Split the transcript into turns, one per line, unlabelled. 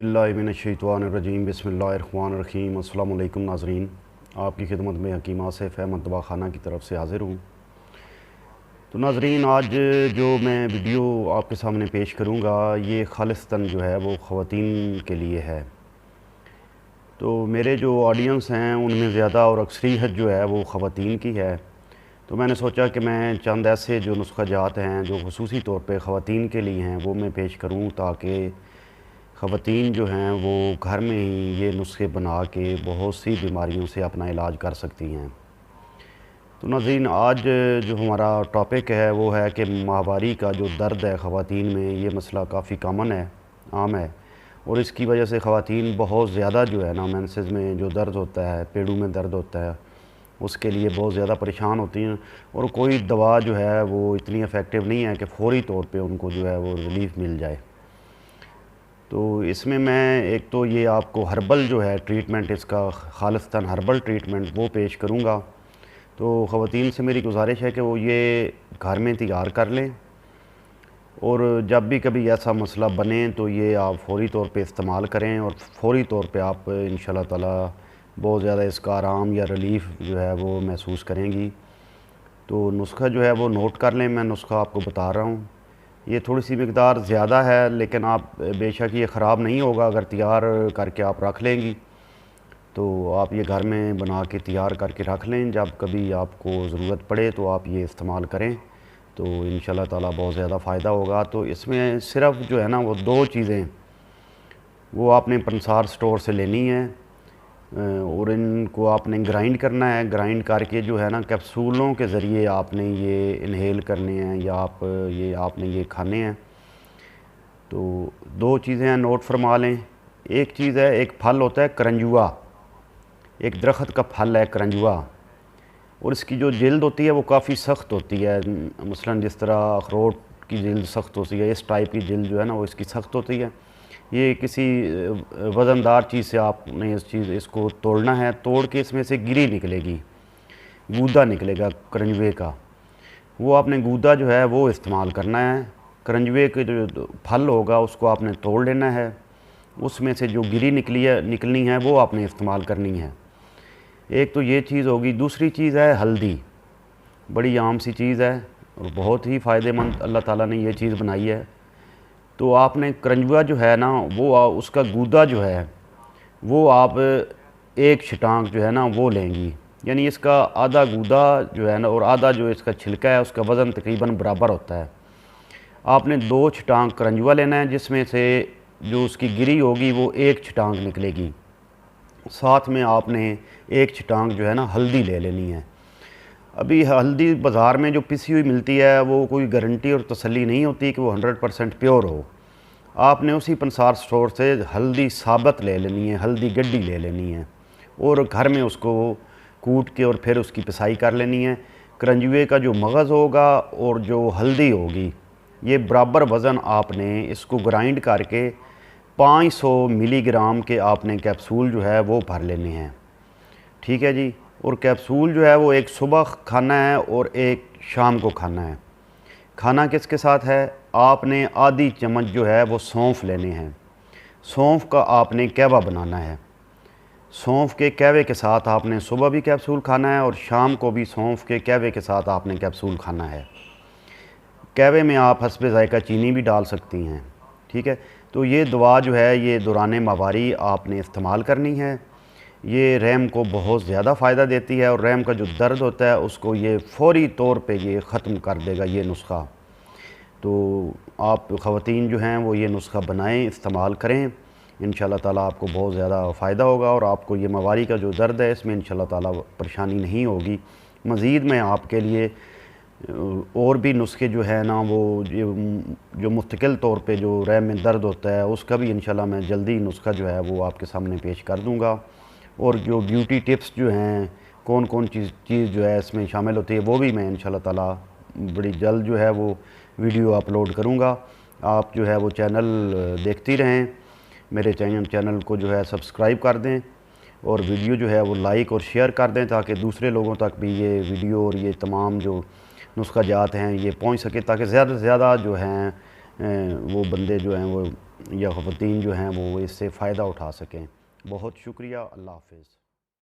बिस्मिल्लाहिर्रहमानिर्रहीम बिस्मिल्लाहिर्रहमानिर्रहीम। अस्सलाम वालेकुम नाज़रीन, आपकी खिदमत में हकीम आसिफ़ अहमद दवाखाना की तरफ से हाज़िर हूँ। तो नाज़रीन, आज जो मैं वीडियो आपके सामने पेश करूँगा ये ख़ालिस्तन जो है वो ख़वातीन के लिए है। तो मेरे जो ऑडियंस हैं उनमें ज़्यादा और अक्सरियत जो है वो ख़वातीन की है। तो मैंने सोचा कि मैं चंद ऐसे जो नुस्ख़ा जात हैं जो ख़ुसूसी तौर पे ख़वातीन के लिए हैं वो मैं पेश करूँ, ताकि ख़वातीन जो हैं वो घर में ही ये नुस्खे बना के बहुत सी बीमारियों से अपना इलाज कर सकती हैं। तो नाज़रीन, आज जो हमारा टॉपिक है वो है कि माहवारी का जो दर्द है ख़वातीन में, ये मसला काफ़ी कॉमन है, आम है, और इसकी वजह से ख़वातीन बहुत ज़्यादा जो है ना मेंसेस में जो दर्द होता है, पेड़ों में दर्द होता है, उसके लिए बहुत ज़्यादा परेशान होती हैं। और कोई दवा जो है वो इतनी इफ़ेक्टिव नहीं है कि फ़ौरी तौर पे उनको जो है वो रिलीफ़ मिल जाए। तो इसमें मैं एक तो ये आपको हर्बल जो है ट्रीटमेंट, इसका ख़ालिस्तन हर्बल ट्रीटमेंट वो पेश करूँगा। तो ख़वातीन से मेरी गुजारिश है कि वो ये घर में तैयार कर लें, और जब भी कभी ऐसा मसला बने तो ये आप फ़ौरी तौर पे इस्तेमाल करें, और फ़ौरी तौर पे आप इंशाल्लाह ताला बहुत ज़्यादा इसका आराम या रिलीफ़ जो है वो महसूस करेंगी। तो नुस्ख़ा जो है वो नोट कर लें, मैं नुस्ख़ा आपको बता रहा हूँ। ये थोड़ी सी मकदार ज़्यादा है, लेकिन आप बेशक ये ख़राब नहीं होगा अगर तैयार करके आप रख लेंगी। तो आप ये घर में बना के तैयार करके रख लें, जब कभी आपको ज़रूरत पड़े तो आप ये इस्तेमाल करें, तो इंशाल्लाह ताला बहुत ज़्यादा फ़ायदा होगा। तो इसमें सिर्फ़ जो है ना वो दो चीज़ें वो आपने पंसार स्टोर से लेनी है, और इनको आपने ग्राइंड करना है। ग्राइंड करके जो है ना कैप्सूलों के ज़रिए आपने ये इन्हेल करने हैं, या आपने ये खाने हैं। तो दो चीज़ें हैं, नोट फरमा लें। एक चीज़ है, एक फल होता है करंजुआ, एक दरख्त का फल है करंजुआ, और इसकी जो जिल्द होती है वो काफ़ी सख्त होती है। मसलन जिस तरह अखरोट की जिल्द सख्त होती है, इस टाइप की जिल्द जो है ना वो इसकी सख्त होती है। ये किसी वज़नदार चीज़ से आपने इसको तोड़ना है, तोड़ के इसमें से गिरी निकलेगी, गूदा निकलेगा करंजुए का। वो आपने गूदा जो है वो इस्तेमाल करना है। करंजुए के जो फल होगा उसको आपने तोड़ लेना है, उसमें से जो गिरी निकलनी है वो आपने इस्तेमाल करनी है। एक तो ये चीज़ होगी। दूसरी चीज़ है हल्दी, बड़ी आम सी चीज़ है और बहुत ही फ़ायदेमंद अल्लाह ताला ने ये चीज़ बनाई है। तो आपने करंजुआ जो है ना वो उसका गूदा जो है वो आप एक छटांक जो है ना वो लेंगी, यानी इसका आधा गूदा जो है ना और आधा जो इसका छिलका है उसका वज़न तकरीबन बराबर होता है। आपने दो छटांक करंजुआ लेना है, जिसमें से जो उसकी गिरी होगी वो एक छटांक निकलेगी। साथ में आपने एक छटांक जो है ना हल्दी ले लेनी है। अभी हल्दी बाज़ार में जो पिसी हुई मिलती है वो कोई गारंटी और तसल्ली नहीं होती कि वो 100% प्योर हो। आपने उसी पंसार स्टोर से हल्दी साबत ले लेनी है, हल्दी गड्डी ले लेनी है, और घर में उसको कूट के और फिर उसकी पिसाई कर लेनी है। करंजुए का जो मगज़ होगा और जो हल्दी होगी, ये बराबर वज़न आपने इसको ग्राइंड करके 500 मिलीग्राम के आपने कैप्सूल जो है वो भर लेने हैं। ठीक है जी। और कैप्सूल जो है वो एक सुबह खाना है और एक शाम को खाना है। खाना किसके साथ है? आपने आधी चम्मच जो है वो सौंफ लेने हैं। सौंफ का आपने कहवा बनाना है। सौंफ के कहवे के साथ आपने सुबह भी कैप्सूल खाना है और शाम को भी सौंफ के कहवे के साथ आपने कैप्सूल खाना है। कहवे में आप हस्बे ज़ायका चीनी भी डाल सकती हैं। ठीक है। तो ये दवा जो है ये दौरान माहवारी आपने इस्तेमाल करनी है। ये रहम को बहुत ज़्यादा फ़ायदा देती है, और रहम का जो दर्द होता है उसको ये फ़ौरी तौर पे ये ख़त्म कर देगा ये नुस्ख़ा। तो आप ख़वातीन जो हैं वो ये नुस्ख़ा बनाएं, इस्तेमाल करें, इंशाल्लाह ताला आपको बहुत ज़्यादा फ़ायदा होगा, और आपको ये माहवारी का जो दर्द है इसमें इंशाल्लाह ताला परेशानी नहीं होगी। मज़ीद मैं आपके लिए और भी नुस्खे जो है ना वो जो मुस्तकिल तौर पे जो रहम में दर्द होता है उसका भी इंशाल्लाह मैं जल्दी नुस्ख़ा जो है वो आपके सामने पेश कर दूँगा। और जो ब्यूटी टिप्स जो हैं, कौन कौन चीज़ जो है इसमें शामिल होती है, वो भी मैं इंशाल्लाह ताला बड़ी जल्द जो है वो वीडियो अपलोड करूँगा। आप जो है वो चैनल देखती रहें, मेरे चैनल को जो है सब्सक्राइब कर दें, और वीडियो जो है वो लाइक और शेयर कर दें, ताकि दूसरे लोगों तक भी ये वीडियो और ये तमाम जो नुस्ख़ा जात हैं ये पहुँच सके, ताकि ज़्यादा से ज़्यादा जो हैं वो बंदे जो हैं वो या ख़वातीन जो हैं वो इससे फ़ायदा उठा सकें। बहुत शुक्रिया। अल्लाह हाफ़िज़।